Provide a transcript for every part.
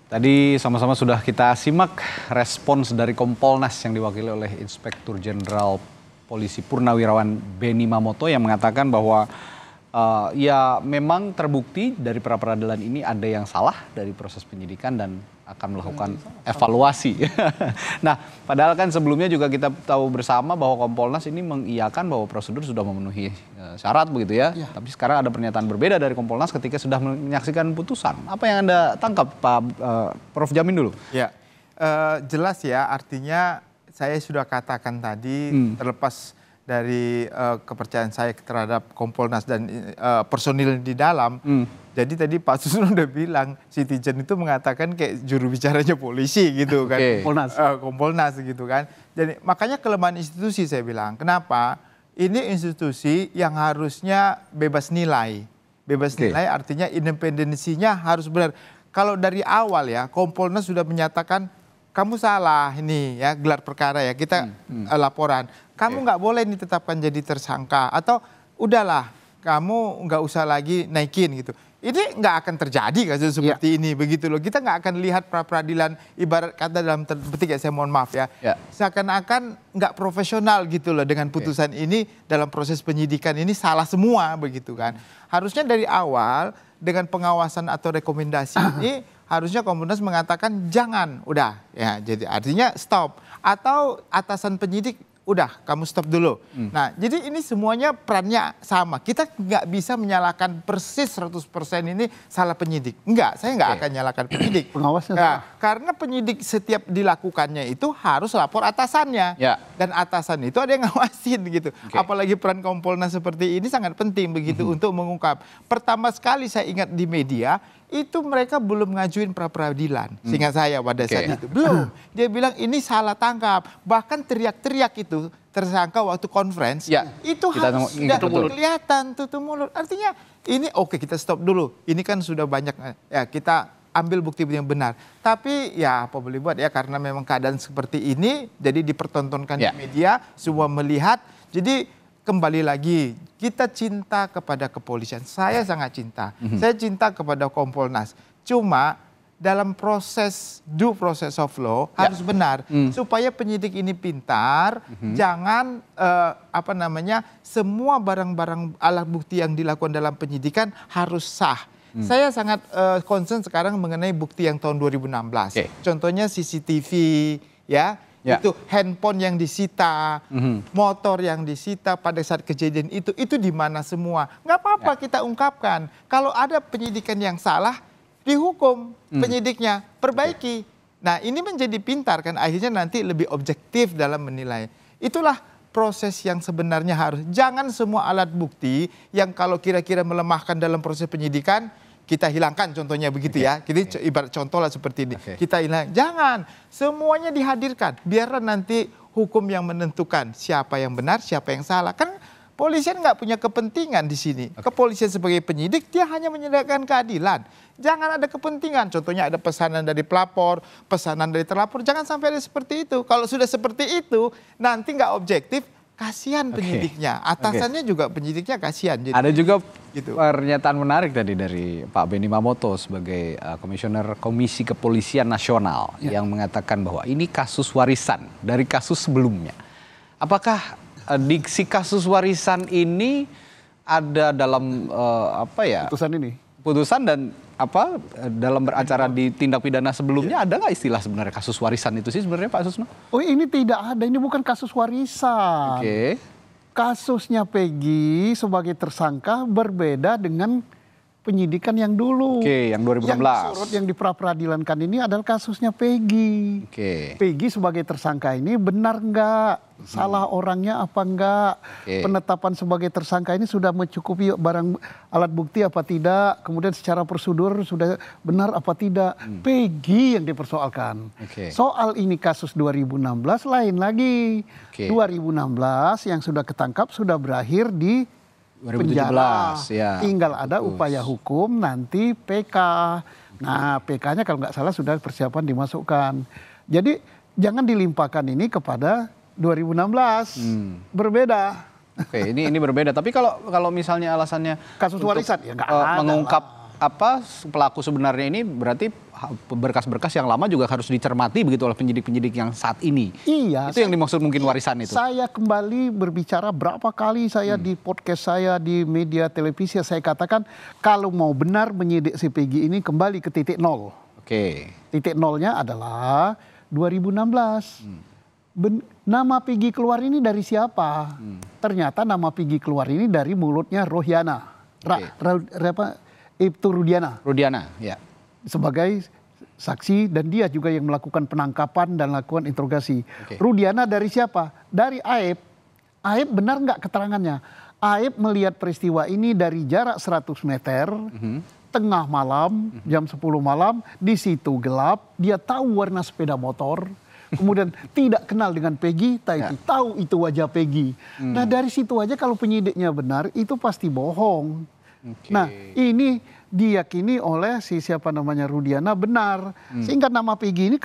Tadi sama-sama sudah kita simak respons dari Kompolnas yang diwakili oleh Inspektur Jenderal Polisi Purnawirawan Benny Mamoto yang mengatakan bahwa ya memang terbukti dari pra-peradilan ini ada yang salah dari proses penyidikan dan akan melakukan evaluasi. Nah, padahal kan sebelumnya juga kita tahu bersama bahwa Kompolnas ini mengiyakan bahwa prosedur sudah memenuhi syarat begitu ya. Tapi sekarang ada pernyataan berbeda dari Kompolnas ketika sudah menyaksikan putusan. Apa yang Anda tangkap, Pak Prof. Jamin dulu? Ya, jelas ya, artinya saya sudah katakan tadi terlepas dari kepercayaan saya terhadap Kompolnas dan personil di dalam. Jadi tadi Pak Susno udah bilang Citizen itu mengatakan kayak juru bicaranya polisi gitu kan. Kompolnas gitu kan. Jadi makanya kelemahan institusi saya bilang. Kenapa? Ini institusi yang harusnya bebas nilai. Bebas nilai artinya independensinya harus benar. Kalau dari awal ya Kompolnas sudah menyatakan kamu salah ini ya gelar perkara ya kita laporan. Kamu nggak boleh ditetapkan jadi tersangka atau udahlah kamu nggak usah lagi naikin gitu. Ini nggak akan terjadi kasus seperti ini begitu loh. Kita nggak akan lihat pra-peradilan ibarat kata dalam petik ya saya mohon maaf ya. Seakan-akan nggak profesional gitu loh dengan putusan ini dalam proses penyidikan ini salah semua begitu kan. Harusnya dari awal dengan pengawasan atau rekomendasi ini harusnya Kompolnas mengatakan jangan udah ya jadi artinya stop atau atasan penyidik udah kamu stop dulu. Nah jadi ini semuanya perannya sama. Kita nggak bisa menyalahkan persis 100% ini salah penyidik. Enggak, saya nggak akan nyalakan penyidik. Pengawasnya karena penyidik setiap dilakukannya itu harus lapor atasannya. Dan atasan itu ada yang ngawasin gitu. Apalagi peran Kompolnas seperti ini sangat penting begitu untuk mengungkap. Pertama sekali saya ingat di media itu mereka belum ngajuin pra-peradilan. Seingat saya pada saat itu. Belum. Dia bilang ini salah tangkap. Bahkan teriak-teriak itu tersangka waktu conference. Itu harus sudah kelihatan tutup mulut. Artinya ini oke kita stop dulu. Ini kan sudah banyak. Ya kita ambil bukti yang benar. Tapi ya apa boleh buat ya karena memang keadaan seperti ini. Jadi dipertontonkan di media. Semua melihat. Jadi kembali lagi, kita cinta kepada kepolisian. Saya sangat cinta. Saya cinta kepada Kompolnas. Cuma dalam proses due process of law harus benar supaya penyidik ini pintar. Jangan semua barang-barang alat bukti yang dilakukan dalam penyidikan harus sah. Saya sangat concern sekarang mengenai bukti yang tahun 2016. Contohnya CCTV ya. Itu handphone yang disita, motor yang disita pada saat kejadian itu di mana semua. Nggak apa-apa kita ungkapkan. Kalau ada penyidikan yang salah, dihukum penyidiknya, perbaiki. Nah ini menjadi pintar kan akhirnya nanti lebih objektif dalam menilai. Itulah proses yang sebenarnya harus. Jangan semua alat bukti yang kalau kira-kira melemahkan dalam proses penyidikan, kita hilangkan contohnya begitu ya. Jadi ibarat contoh lah seperti ini. Kita hilang. Jangan. Semuanya dihadirkan. Biarlah nanti hukum yang menentukan siapa yang benar, siapa yang salah. Kan polisian nggak punya kepentingan di sini. Kepolisian sebagai penyidik dia hanya menyediakan keadilan. Jangan ada kepentingan. Contohnya ada pesanan dari pelapor, pesanan dari terlapor. Jangan sampai ada seperti itu. Kalau sudah seperti itu nanti nggak objektif. Kasihan penyidiknya, atasannya juga penyidiknya kasihan. Jadi, ada juga pernyataan menarik tadi dari Pak Benny Mamoto sebagai Komisioner Komisi Kepolisian Nasional yang mengatakan bahwa ini kasus warisan dari kasus sebelumnya. Apakah diksi kasus warisan ini ada dalam putusan dan dalam beracara di tindak pidana sebelumnya ada nggak istilah sebenarnya kasus warisan itu sih sebenarnya Pak Susno? Oh ini tidak ada, ini bukan kasus warisan. Kasusnya Peggy sebagai tersangka berbeda dengan penyidikan yang dulu. Yang 2016. Yang yang di pra-peradilankan ini adalah kasusnya Peggy. Peggy sebagai tersangka ini benar nggak? Salah orangnya apa enggak? Penetapan sebagai tersangka ini sudah mencukupi barang alat bukti apa tidak? Kemudian secara prosedur sudah benar apa tidak? Peggy yang dipersoalkan. Soal ini kasus 2016 lain lagi. 2016 yang sudah ketangkap sudah berakhir di 2017, penjara. Tinggal ada upaya hukum nanti PK. Nah PK-nya kalau nggak salah sudah persiapan dimasukkan. Jadi jangan dilimpahkan ini kepada 2016. Berbeda. Ini berbeda. Tapi kalau misalnya alasannya kasus warisan ya nggak ada. Mengungkap pelaku sebenarnya ini berarti berkas-berkas yang lama juga harus dicermati begitu oleh penyidik-penyidik yang saat ini. Iya. Itu yang dimaksud mungkin warisan itu. Saya kembali berbicara berapa kali saya di podcast saya, di media televisi, saya katakan kalau mau benar menyidik si Peggy ini kembali ke titik nol. Oke. Titik nolnya adalah 2016. Nama Peggy keluar ini dari siapa? Ternyata nama Peggy keluar ini dari mulutnya Rohiana. Ibtu Rudiana. Rudiana, ya. Sebagai saksi dan dia juga yang melakukan penangkapan dan lakukan interogasi. Oke. Rudiana dari siapa? Dari Aib. Aib benar nggak keterangannya? Aib melihat peristiwa ini dari jarak 100 meter, tengah malam, jam 10 malam, di situ gelap, dia tahu warna sepeda motor, kemudian tidak kenal dengan Peggy, tahu itu wajah Peggy. Nah dari situ aja kalau penyidiknya benar, itu pasti bohong. Okay. Nah ini diyakini oleh siapa namanya Rudiana benar. Sehingga nama Peggy ini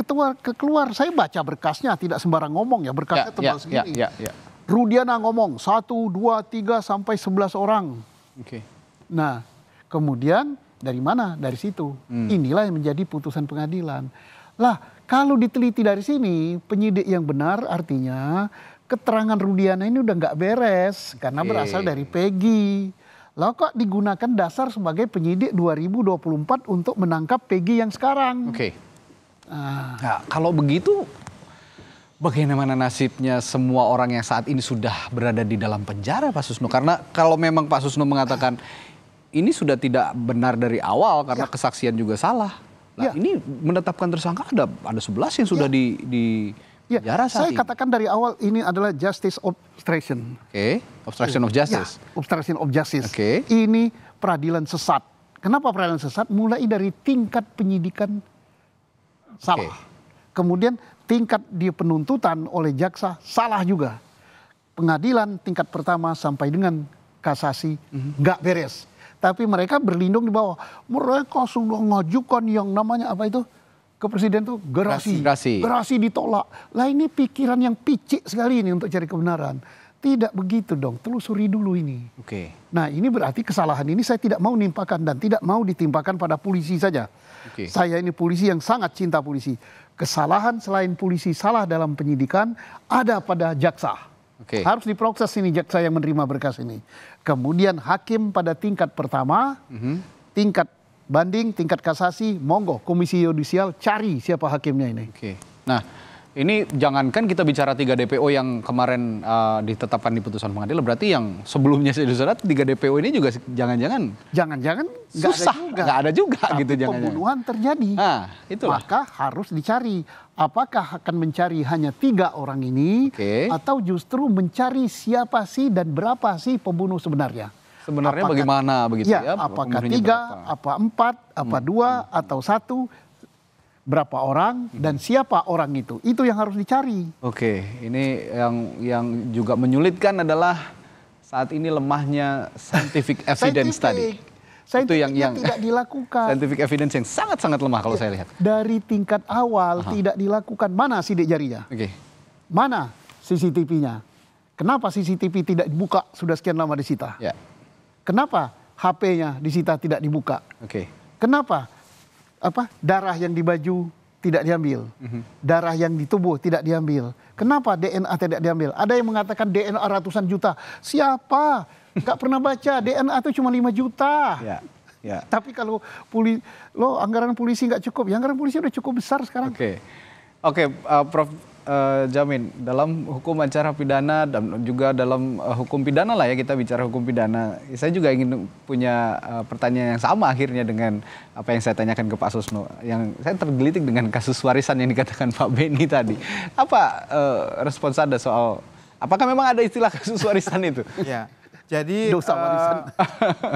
keluar. Saya baca berkasnya, tidak sembarang ngomong ya, berkasnya tebal segini. Rudiana ngomong 1, 2, 3 sampai 11 orang. Okay. Nah kemudian dari mana? Dari situ. Inilah yang menjadi putusan pengadilan. Lah kalau diteliti dari sini, penyidik yang benar artinya keterangan Rudiana ini udah nggak beres karena berasal dari Peggy. Lah kok digunakan dasar sebagai penyidik 2024 untuk menangkap Peggy yang sekarang. Oke. Nah, kalau begitu bagaimana nasibnya semua orang yang saat ini sudah berada di dalam penjara, Pak Susno? Karena kalau memang Pak Susno mengatakan ini sudah tidak benar dari awal karena kesaksian juga salah. Nah, ini menetapkan tersangka ada 11 yang sudah di penjara saat ini. Saya katakan dari awal ini adalah justice obstruction. Oke, obstruction of justice. Ya, obstruction of justice. Oke. Ini peradilan sesat. Kenapa peradilan sesat? Mulai dari tingkat penyidikan salah. Kemudian tingkat dia penuntutan oleh jaksa salah juga. Pengadilan tingkat pertama sampai dengan kasasi nggak beres. Tapi mereka berlindung di bawah. Mereka sudah mengajukan yang namanya apa itu? Ke presiden tuh gerasi ditolak. Lah ini pikiran yang picik sekali ini untuk cari kebenaran. Tidak begitu dong, telusuri dulu ini. Oke. Nah ini berarti kesalahan ini saya tidak mau nimpakan dan tidak mau ditimpakan pada polisi saja. Oke. Saya ini polisi yang sangat cinta polisi. Kesalahan selain polisi salah dalam penyidikan ada pada jaksa. Oke. Harus diproses ini jaksa yang menerima berkas ini. Kemudian hakim pada tingkat pertama, tingkat banding, tingkat kasasi, monggo komisi yudisial cari siapa hakimnya ini. Oke. Nah, ini jangankan kita bicara 3 DPO yang kemarin ditetapkan di putusan pengadilan, berarti yang sebelumnya saudara 3 DPO ini juga jangan-jangan susah, nggak ada juga tapi gitu jangan-jangan. Pembunuhan terjadi. Nah, itulah. Maka harus dicari apakah akan mencari hanya 3 orang ini atau justru mencari siapa sih dan berapa sih pembunuh sebenarnya. Sebenarnya bagaimana begitu ya? Apakah 3, apa 4, apa 2 atau 1? Berapa orang dan siapa orang itu yang harus dicari. Oke, ini yang juga menyulitkan adalah saat ini lemahnya scientific evidence tadi. Itu yang tidak dilakukan. Scientific evidence yang sangat-sangat lemah kalau saya lihat. Dari tingkat awal tidak dilakukan. Mana sidik jarinya? Mana CCTV-nya? Kenapa CCTV tidak dibuka sudah sekian lama disita? Kenapa HP-nya disita tidak dibuka? Kenapa darah yang di baju tidak diambil, darah yang di tubuh tidak diambil? Kenapa DNA tidak diambil? Ada yang mengatakan DNA ratusan juta. Siapa? Gak pernah baca, DNA itu cuma 5 juta. Tapi kalau anggaran polisi nggak cukup, ya anggaran polisi udah cukup besar sekarang. Oke, Prof. Jamin, dalam hukum acara pidana dan juga dalam hukum pidana lah ya, kita bicara hukum pidana. Saya juga ingin punya pertanyaan yang sama akhirnya dengan apa yang saya tanyakan ke Pak Susno. Yang saya tergelitik dengan kasus warisan yang dikatakan Pak Beni tadi. Apa respons Anda soal apakah memang ada istilah kasus warisan itu? Ya. Jadi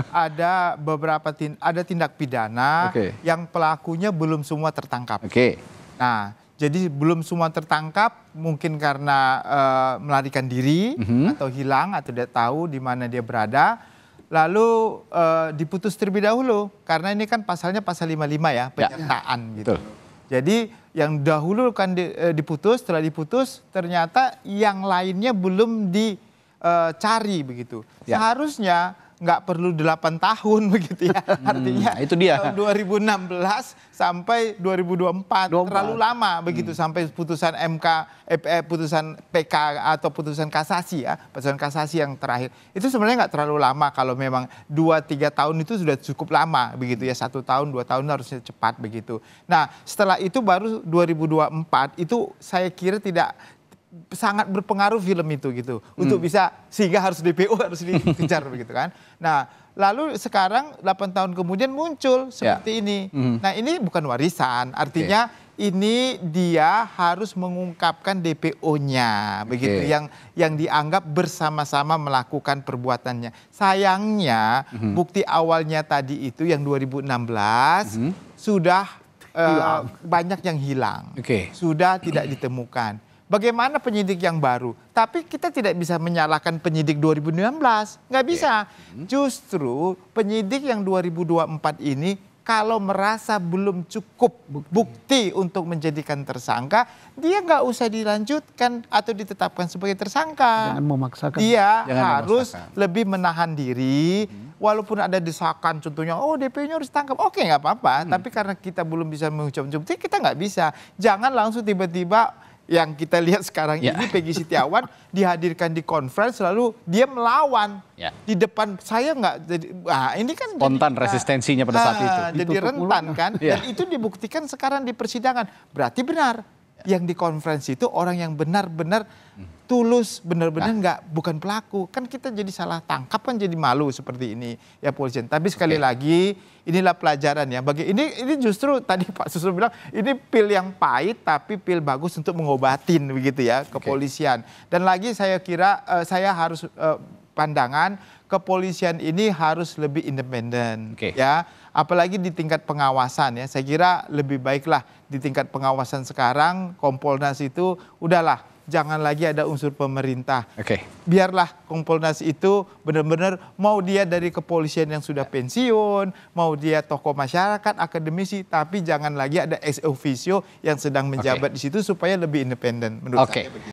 ada beberapa tindak pidana yang pelakunya belum semua tertangkap. Nah, jadi belum semua tertangkap mungkin karena melarikan diri atau hilang atau tidak tahu di mana dia berada. Lalu diputus terlebih dahulu karena ini kan pasalnya pasal 55 ya, penyertaan gitu. Jadi yang dahulu kan diputus, setelah diputus ternyata yang lainnya belum dicari begitu. Seharusnya nggak perlu 8 tahun begitu ya. Artinya itu dia. tahun 2016 sampai 2024 terlalu lama begitu sampai putusan putusan PK atau putusan kasasi ya, putusan kasasi yang terakhir. Itu sebenarnya nggak terlalu lama kalau memang 2-3 tahun itu sudah cukup lama begitu ya, 1 tahun 2 tahun harusnya cepat begitu. Nah setelah itu baru 2024 itu saya kira tidak sangat berpengaruh film itu gitu untuk bisa sehingga harus DPO harus dikejar begitu kan. Nah lalu sekarang 8 tahun kemudian muncul seperti ini. Nah ini bukan warisan, artinya ini dia harus mengungkapkan DPO-nya begitu yang dianggap bersama-sama melakukan perbuatannya. Sayangnya bukti awalnya tadi itu yang 2016 sudah banyak yang hilang, sudah tidak ditemukan. Bagaimana penyidik yang baru? Tapi kita tidak bisa menyalahkan penyidik 2019, nggak bisa. Justru penyidik yang 2024 ini kalau merasa belum cukup bukti untuk menjadikan tersangka, dia nggak usah dilanjutkan atau ditetapkan sebagai tersangka. Jangan memaksakan. Dia harus lebih menahan diri. Walaupun ada desakan contohnya, oh DP-nya harus tangkap, oke nggak apa-apa. Tapi karena kita belum bisa mengucapkan bukti, kita nggak bisa. Jangan langsung tiba-tiba yang kita lihat sekarang ini Peggy Setiawan dihadirkan di conference lalu dia melawan di depan saya nggak jadi ini kan spontan resistensinya pada saat itu jadi rentan kan dan itu dibuktikan sekarang di persidangan berarti benar yang di conference itu orang yang benar-benar tulus benar-benar bukan pelaku kan kita jadi salah tangkap kan jadi malu seperti ini ya polisian tapi sekali lagi inilah pelajaran ya bagi ini justru tadi Pak Susul bilang ini pil yang pahit tapi pil bagus untuk mengobatin begitu ya kepolisian dan lagi saya kira saya harus pandangan kepolisian ini harus lebih independen ya apalagi di tingkat pengawasan ya saya kira lebih baiklah di tingkat pengawasan sekarang Kompolnas itu udahlah jangan lagi ada unsur pemerintah. Biarlah Kompolnas itu benar-benar mau dia dari kepolisian yang sudah pensiun, mau dia tokoh masyarakat, akademisi, tapi jangan lagi ada ex officio yang sedang menjabat di situ supaya lebih independen menurut saya.